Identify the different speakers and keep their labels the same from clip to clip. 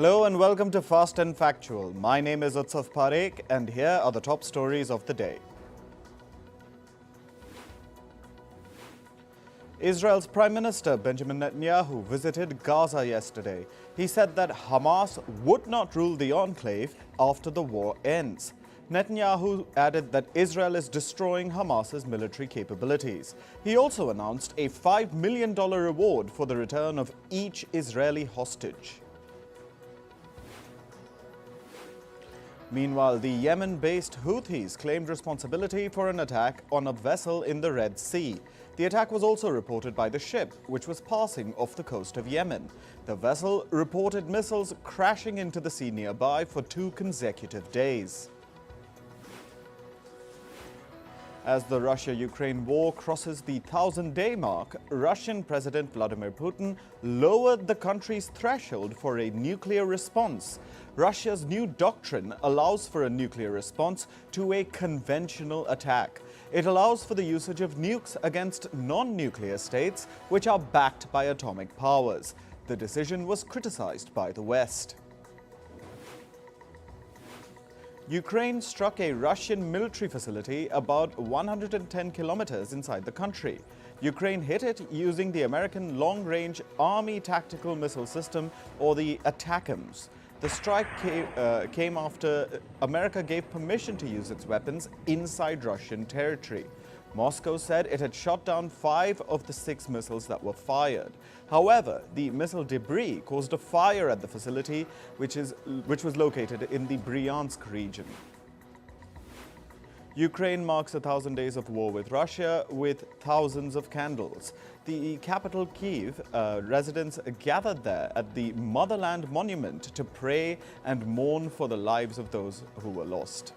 Speaker 1: Hello and welcome to Fast and Factual. My name is Utsav Parekh and here are the top stories of the day. Israel's Prime Minister Benjamin Netanyahu visited Gaza yesterday. He said that Hamas would not rule the enclave after the war ends. Netanyahu added that Israel is destroying Hamas's military capabilities. He also announced a $5 million reward for the return of each Israeli hostage. Meanwhile, the Yemen-based Houthis claimed responsibility for an attack on a vessel in the Red Sea. The attack was also reported by the ship, which was passing off the coast of Yemen. The vessel reported missiles crashing into the sea nearby for 2 consecutive days. As the Russia-Ukraine war crosses the 1,000-day mark, Russian President Vladimir Putin lowered the country's threshold for a nuclear response. Russia's new doctrine allows for a nuclear response to a conventional attack. It allows for the usage of nukes against non-nuclear states which are backed by atomic powers. The decision was criticized by the West. Ukraine struck a Russian military facility about 110 kilometers inside the country. Ukraine hit it using the American long-range Army Tactical Missile System, or the ATACMS. The strike came after America gave permission to use its weapons inside Russian territory. Moscow said it had shot down 5 of the 6 missiles that were fired. However, the missile debris caused a fire at the facility, which was located in the Bryansk region. Ukraine marks 1,000 days of war with Russia with thousands of candles. The capital Kyiv, residents gathered there at the Motherland Monument to pray and mourn for the lives of those who were lost.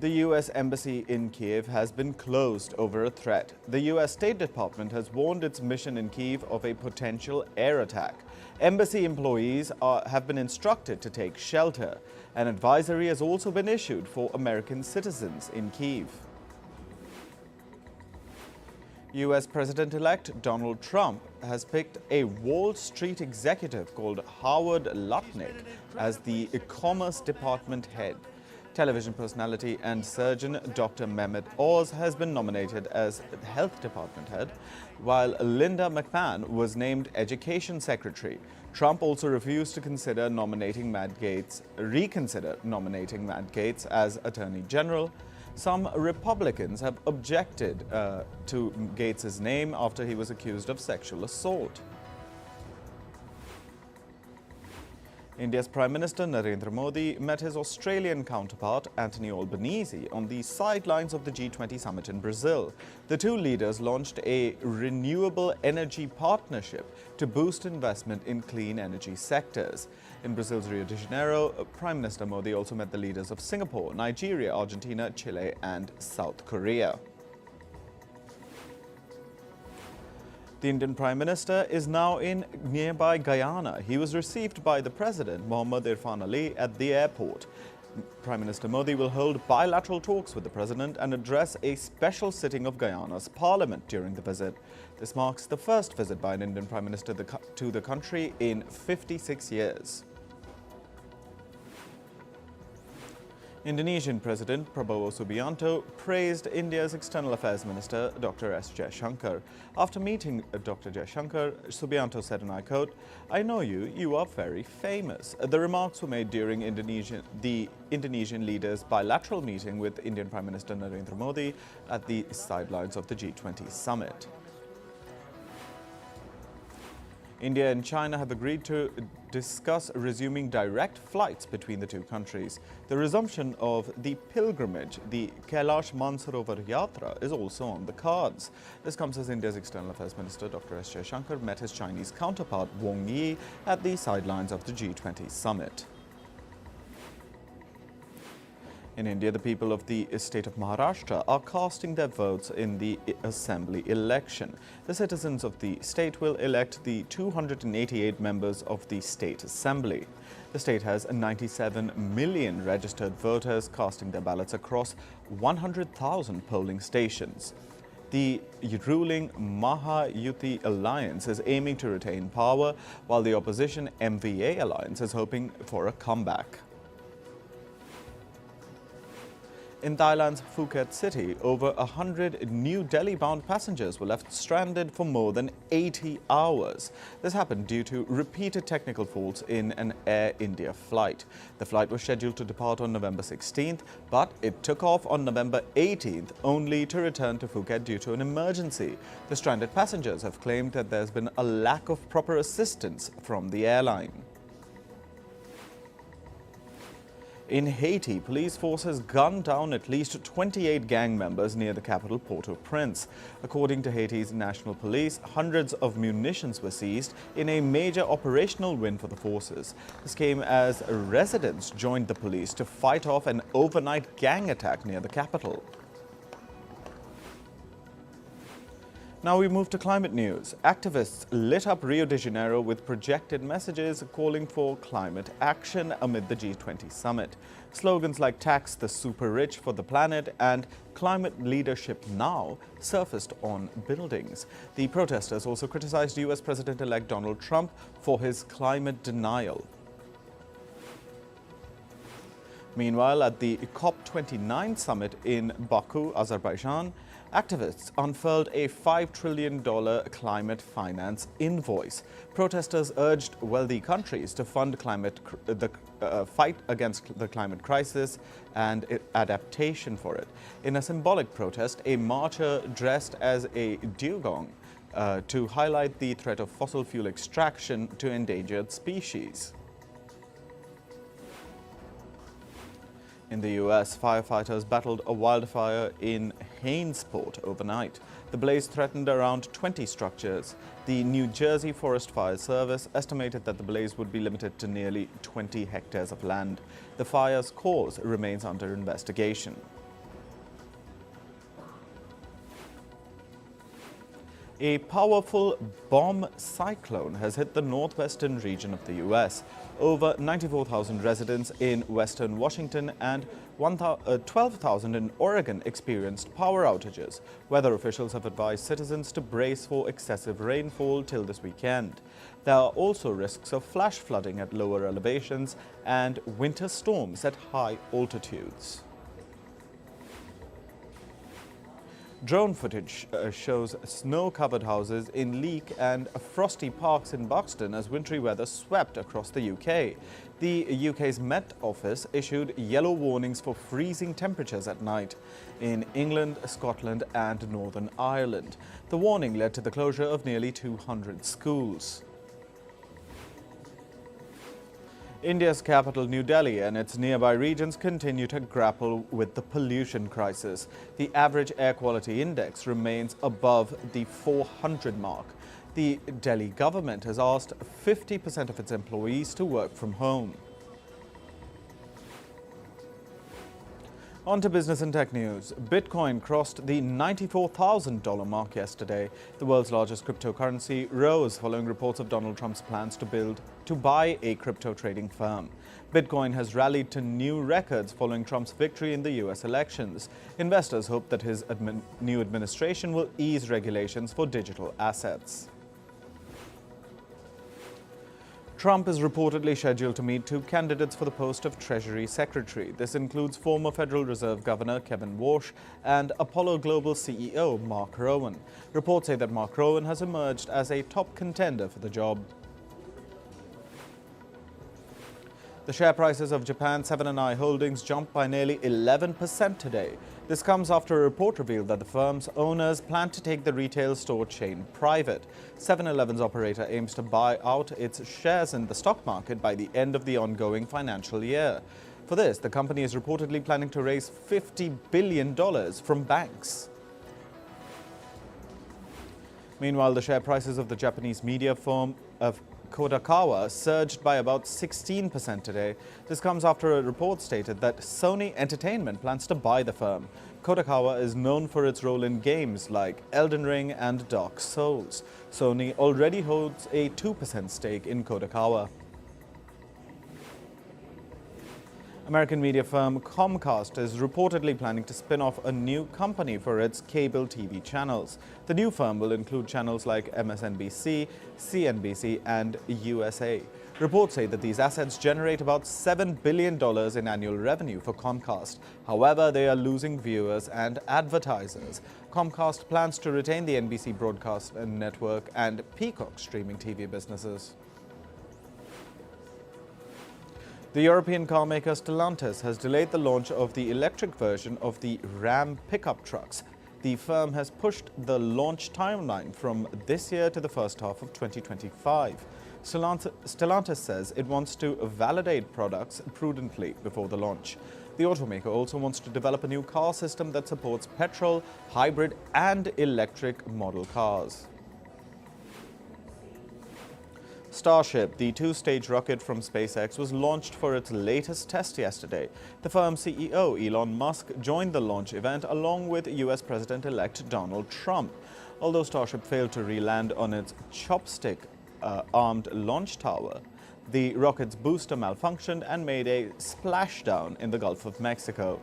Speaker 1: The U.S. Embassy in Kyiv has been closed over a threat. The U.S. State Department has warned its mission in Kyiv of a potential air attack. Embassy employees have been instructed to take shelter. An advisory has also been issued for American citizens in Kyiv. U.S. President-elect Donald Trump has picked a Wall Street executive called Howard Lutnick as the Commerce Department head. Television personality and surgeon Dr. Mehmet Oz has been nominated as Health Department head, while Linda McMahon was named Education Secretary. Trump also refused to reconsider nominating Matt Gaetz as Attorney General. Some Republicans have objected to Gaetz's name after he was accused of sexual assault. India's Prime Minister Narendra Modi met his Australian counterpart Anthony Albanese on the sidelines of the G20 summit in Brazil. The two leaders launched a renewable energy partnership to boost investment in clean energy sectors. In Brazil's Rio de Janeiro, Prime Minister Modi also met the leaders of Singapore, Nigeria, Argentina, Chile and South Korea. The Indian Prime Minister is now in nearby Guyana. He was received by the President, Mohammad Irfan Ali, at the airport. Prime Minister Modi will hold bilateral talks with the President and address a special sitting of Guyana's Parliament during the visit. This marks the first visit by an Indian Prime Minister to the country in 56 years. Indonesian President Prabowo Subianto praised India's External Affairs Minister Dr. S. Jaishankar. After meeting Dr. Jaishankar, Subianto said, and I quote, "I know you, you are very famous." The remarks were made during the Indonesian leaders' bilateral meeting with Indian Prime Minister Narendra Modi at the sidelines of the G20 summit. India and China have agreed to discuss resuming direct flights between the two countries. The resumption of the pilgrimage, the Kailash Mansarovar Yatra, is also on the cards. This comes as India's External Affairs Minister Dr. S. Jaishankar met his Chinese counterpart Wang Yi at the sidelines of the G20 summit. In India, the people of the state of Maharashtra are casting their votes in the assembly election. The citizens of the state will elect the 288 members of the state assembly. The state has 97 million registered voters casting their ballots across 100,000 polling stations. The ruling Maharashtra alliance is aiming to retain power, while the opposition MVA alliance is hoping for a comeback. In Thailand's Phuket city, over 100 New Delhi-bound passengers were left stranded for more than 80 hours. This happened due to repeated technical faults in an Air India flight. The flight was scheduled to depart on November 16th, but it took off on November 18th, only to return to Phuket due to an emergency. The stranded passengers have claimed that there's been a lack of proper assistance from the airline. In Haiti, police forces gunned down at least 28 gang members near the capital Port-au-Prince. According to Haiti's national police, hundreds of munitions were seized in a major operational win for the forces. This came as residents joined the police to fight off an overnight gang attack near the capital. Now we move to climate news. Activists lit up Rio de Janeiro with projected messages calling for climate action amid the G20 summit. Slogans like "Tax the super rich for the planet" and "Climate leadership now" surfaced on buildings. The protesters also criticized US President-elect Donald Trump for his climate denial. Meanwhile, at the COP29 summit in Baku, Azerbaijan, activists unfurled a $5 trillion climate finance invoice. Protesters urged wealthy countries to fund the fight against the climate crisis and adaptation for it. In a symbolic protest, a marcher dressed as a dugong to highlight the threat of fossil fuel extraction to endangered species. In the US, firefighters battled a wildfire in Hainesport overnight. The blaze threatened around 20 structures. The New Jersey Forest Fire Service estimated that the blaze would be limited to nearly 20 hectares of land. The fire's cause remains under investigation. A powerful bomb cyclone has hit the northwestern region of the U.S. Over 94,000 residents in western Washington and 12,000 in Oregon experienced power outages. Weather officials have advised citizens to brace for excessive rainfall till this weekend. There are also risks of flash flooding at lower elevations and winter storms at high altitudes. Drone footage shows snow-covered houses in Leek and frosty parks in Buxton as wintry weather swept across the UK. The UK's Met Office issued yellow warnings for freezing temperatures at night in England, Scotland and Northern Ireland. The warning led to the closure of nearly 200 schools. India's capital, New Delhi, and its nearby regions continue to grapple with the pollution crisis. The average air quality index remains above the 400 mark. The Delhi government has asked 50% of its employees to work from home. On to business and tech news. Bitcoin crossed the $94,000 mark yesterday. The world's largest cryptocurrency rose following reports of Donald Trump's plans to buy a crypto trading firm. Bitcoin has rallied to new records following Trump's victory in the US elections. Investors hope that his new administration will ease regulations for digital assets. Trump is reportedly scheduled to meet two candidates for the post of Treasury Secretary. This includes former Federal Reserve Governor Kevin Warsh and Apollo Global CEO Mark Rowan. Reports say that Mark Rowan has emerged as a top contender for the job. The share prices of Japan's 7 & I Holdings jumped by nearly 11% today. This comes after a report revealed that the firm's owners plan to take the retail store chain private. 7-Eleven's operator aims to buy out its shares in the stock market by the end of the ongoing financial year. For this, the company is reportedly planning to raise $50 billion from banks. Meanwhile, the share prices of the Japanese media firm of Kodakawa surged by about 16% today. This comes after a report stated that Sony Entertainment plans to buy the firm. Kodakawa is known for its role in games like Elden Ring and Dark Souls. Sony already holds a 2% stake in Kodakawa. American media firm Comcast is reportedly planning to spin off a new company for its cable TV channels. The new firm will include channels like MSNBC, CNBC, and USA. Reports say that these assets generate about $7 billion in annual revenue for Comcast. However, they are losing viewers and advertisers. Comcast plans to retain the NBC broadcast network and Peacock streaming TV businesses. The European car maker Stellantis has delayed the launch of the electric version of the Ram pickup trucks. The firm has pushed the launch timeline from this year to the first half of 2025. Stellantis says it wants to validate products prudently before the launch. The automaker also wants to develop a new car system that supports petrol, hybrid, and electric model cars. Starship, the two-stage rocket from SpaceX, was launched for its latest test yesterday. The firm's CEO, Elon Musk, joined the launch event along with US President-elect Donald Trump. Although Starship failed to re-land on its chopstick-armed launch tower, the rocket's booster malfunctioned and made a splashdown in the Gulf of Mexico.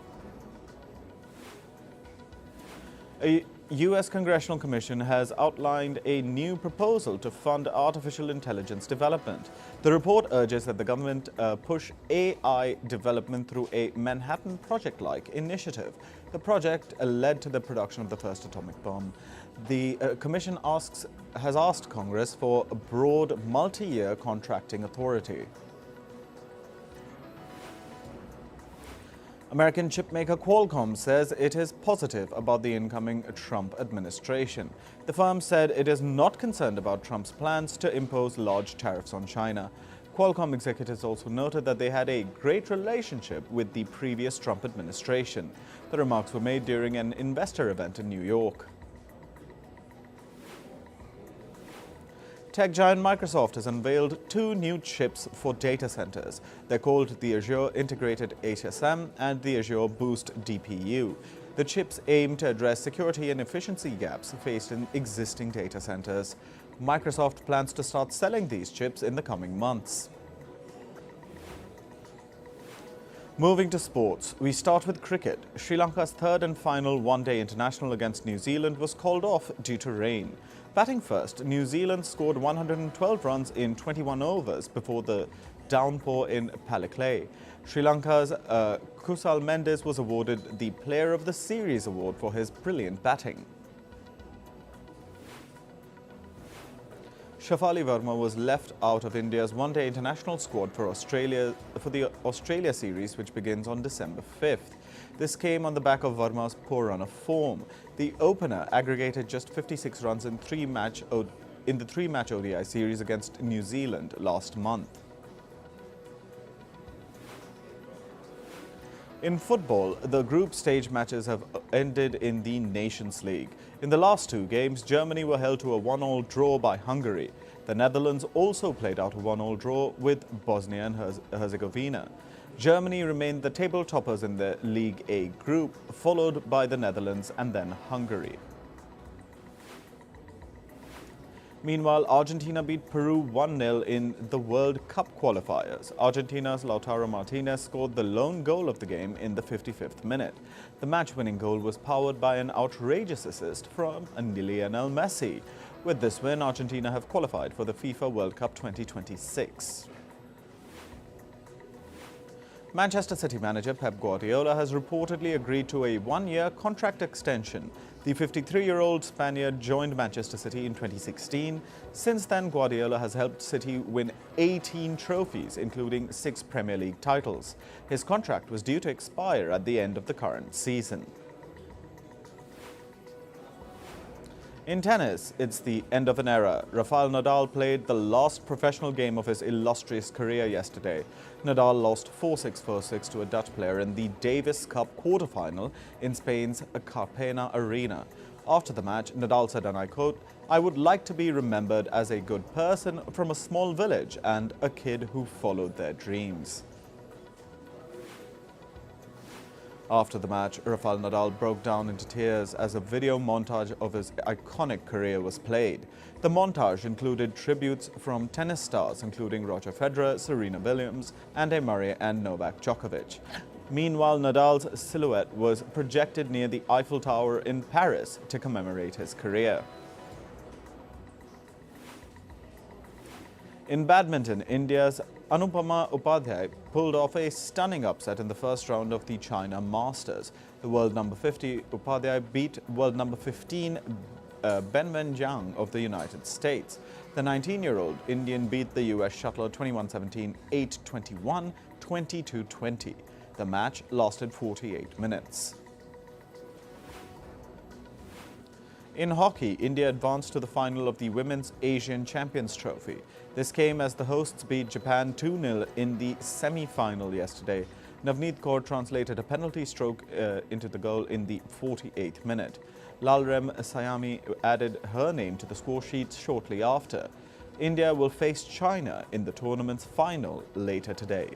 Speaker 1: A U.S. Congressional Commission has outlined a new proposal to fund artificial intelligence development. The report urges that the government push AI development through a Manhattan Project-like initiative. The project led to the production of the first atomic bomb. The Commission has asked Congress for a broad, multi-year contracting authority. American chipmaker Qualcomm says it is positive about the incoming Trump administration. The firm said it is not concerned about Trump's plans to impose large tariffs on China. Qualcomm executives also noted that they had a great relationship with the previous Trump administration. The remarks were made during an investor event in New York. Tech giant Microsoft has unveiled two new chips for data centers. They're called the Azure Integrated HSM and the Azure Boost DPU. The chips aim to address security and efficiency gaps faced in existing data centers. Microsoft plans to start selling these chips in the coming months. Moving to sports, we start with cricket. Sri Lanka's third and final one-day international against New Zealand was called off due to rain. Batting first, New Zealand scored 112 runs in 21 overs before the downpour in Palikle. Sri Lanka's Kusal Mendes was awarded the Player of the Series award for his brilliant batting. Shafali Verma was left out of India's one-day international squad for the Australia series, which begins on December 5th. This came on the back of Verma's poor run of form. The opener aggregated just 56 runs in the three-match ODI series against New Zealand last month. In football, the group stage matches have ended in the Nations League. In the last two games, Germany were held to a 1-1 draw by Hungary. The Netherlands also played out a 1-1 draw with Bosnia and Herzegovina. Germany remained the table toppers in the League A group, followed by the Netherlands and then Hungary. Meanwhile, Argentina beat Peru 1-0 in the World Cup qualifiers. Argentina's Lautaro Martinez scored the lone goal of the game in the 55th minute. The match-winning goal was powered by an outrageous assist from Lionel Messi. With this win, Argentina have qualified for the FIFA World Cup 2026. Manchester City manager Pep Guardiola has reportedly agreed to a one-year contract extension. The 53-year-old Spaniard joined Manchester City in 2016. Since then, Guardiola has helped City win 18 trophies, including 6 Premier League titles. His contract was due to expire at the end of the current season. In tennis, it's the end of an era. Rafael Nadal played the last professional game of his illustrious career yesterday. Nadal lost 4-6, 4-6 to a Dutch player in the Davis Cup quarter-final in Spain's Carpena Arena. After the match, Nadal said, and I quote, "I would like to be remembered as a good person from a small village and a kid who followed their dreams." After the match, Rafael Nadal broke down into tears as a video montage of his iconic career was played. The montage included tributes from tennis stars including Roger Federer, Serena Williams, Andy Murray and Novak Djokovic. Meanwhile, Nadal's silhouette was projected near the Eiffel Tower in Paris to commemorate his career. In badminton, India's Anupama Upadhyay pulled off a stunning upset in the first round of the China Masters. The world number 50 Upadhyay beat world number 15 Benwen Jiang of the United States. The 19-year-old Indian beat the US shuttler 21-17, 8-21, 22-20. The match lasted 48 minutes. In hockey, India advanced to the final of the Women's Asian Champions Trophy. This came as the hosts beat Japan 2-0 in the semi-final yesterday. Navneet Kaur translated a penalty stroke into the goal in the 48th minute. Lalrem Sayami added her name to the score sheet shortly after. India will face China in the tournament's final later today.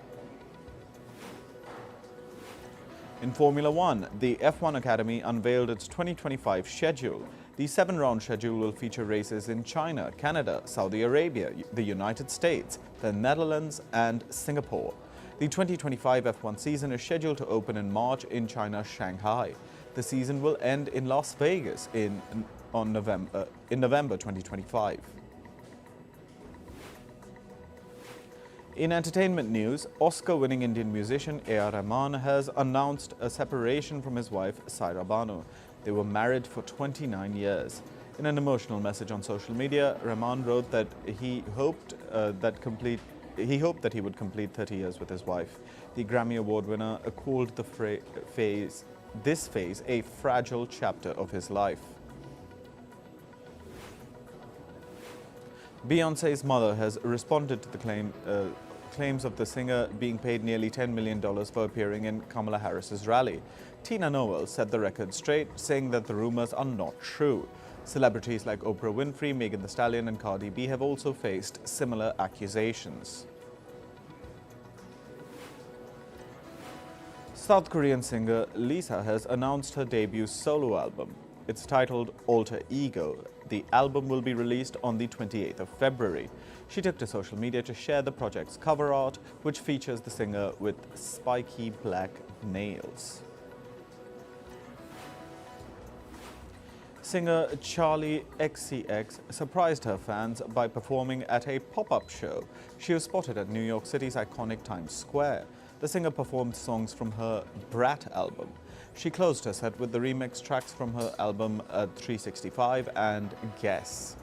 Speaker 1: In Formula One, the F1 Academy unveiled its 2025 schedule. The 7-round schedule will feature races in China, Canada, Saudi Arabia, the United States, the Netherlands and Singapore. The 2025 F1 season is scheduled to open in March in China's Shanghai. The season will end in Las Vegas in November 2025. In entertainment news, Oscar-winning Indian musician A.R. Rahman has announced a separation from his wife Saira Banu. They were married for 29 years. In an emotional message on social media, Rahman wrote that he hoped that he would complete 30 years with his wife. The Grammy Award winner called this phase a fragile chapter of his life. Beyoncé's mother has responded to the claims of the singer being paid nearly $10 million for appearing in Kamala Harris's rally. Tina Noel set the record straight, saying that the rumors are not true. Celebrities like Oprah Winfrey, Megan Thee Stallion and Cardi B have also faced similar accusations. South Korean singer Lisa has announced her debut solo album. It's titled Alter Ego. The album will be released on the 28th of February. She took to social media to share the project's cover art, which features the singer with spiky black nails. Singer Charlie XCX surprised her fans by performing at a pop-up show. She was spotted at New York City's iconic Times Square. The singer performed songs from her Brat album. She closed her set with the remix tracks from her album 365 and Guess.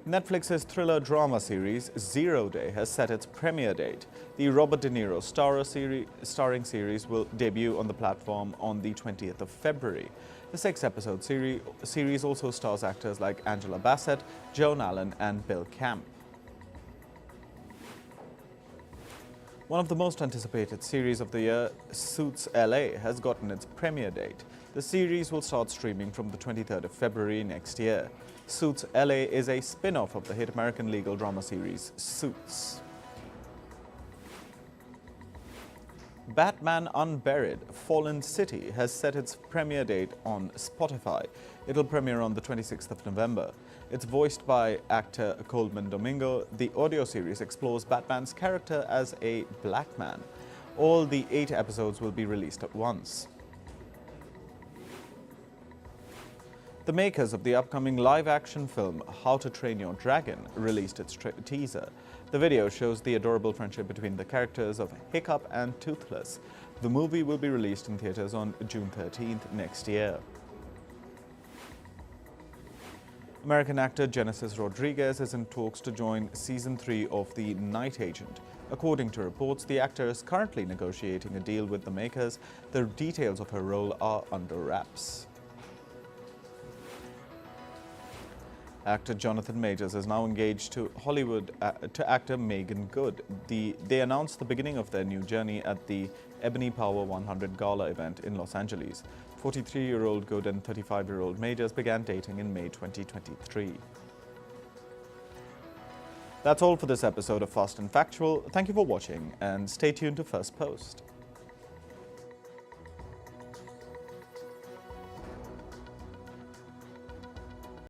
Speaker 1: Netflix's thriller drama series 0 Day has set its premiere date. The Robert De Niro starring series will debut on the platform on the 20th of February. The 6-episode series also stars actors like Angela Bassett, Joan Allen and Bill Camp. One of the most anticipated series of the year, Suits LA, has gotten its premiere date. The series will start streaming from the 23rd of February next year. Suits LA is a spin-off of the hit American legal drama series Suits. Batman Unburied: Fallen City has set its premiere date on Spotify. It'll premiere on the 26th of November. It's voiced by actor Coleman Domingo. The audio series explores Batman's character as a black man. All the 8 episodes will be released at once. The makers of the upcoming live-action film How to Train Your Dragon released its teaser. The video shows the adorable friendship between the characters of Hiccup and Toothless. The movie will be released in theaters on June 13th next year. American actor Genesis Rodriguez is in talks to join Season 3 of The Night Agent. According to reports, the actor is currently negotiating a deal with the makers. The details of her role are under wraps. Actor Jonathan Majors is now engaged to Hollywood to actor Megan Good. They announced the beginning of their new journey at the Ebony Power 100 Gala event in Los Angeles. 43-year-old Good and 35-year-old Majors began dating in May 2023. That's all for this episode of Fast and Factual. Thank you for watching and stay tuned to First Post.